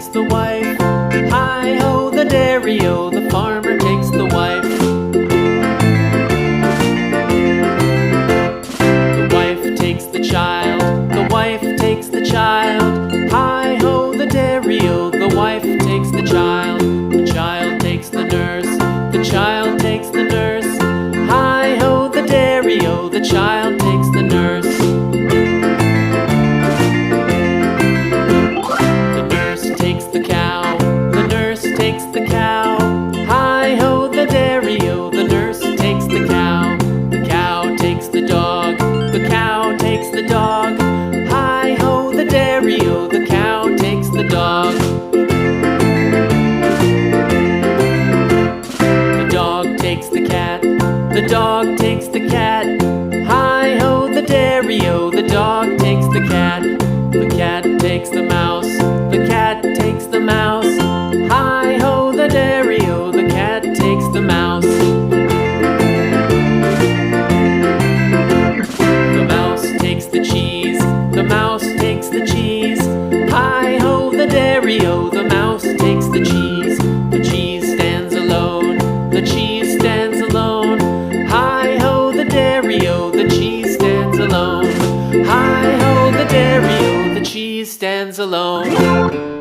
takes the wife. Hi-ho, the dairy-o, the farmer takes the wife. The wife takes the child, the wife takes the child. Hi-ho, the dairy-o, the wife takes the child. The child takes the nurse, the child takes the nurse. Hi-ho, the dairy-o, the child takes the nurse. The nurse takes the cow, the nurse takes the cow. Hi-ho, the dairy-o, the nurse takes the cow. The cow takes the dog, the cow takes the dog. Hi-ho, the dairy-o, the cow takes the dog. The dog takes the cat, the dog takes the cat. Hi-ho, the dairy-o, the dog takes the cat. The cat takes the mouse, the cat takes the mouse. Hi-ho, the dairy-o, the cat takes the mouse. The mouse takes the cheese, the mouse takes the cheese. Hi-ho, the dairy-o, the mouse takes the cheese. The cheese stands alone, the cheese stands alone. Hi-ho, the dairy-o, the cheese stands alone. Hi-ho, the dairy-o, the cheese stands alone.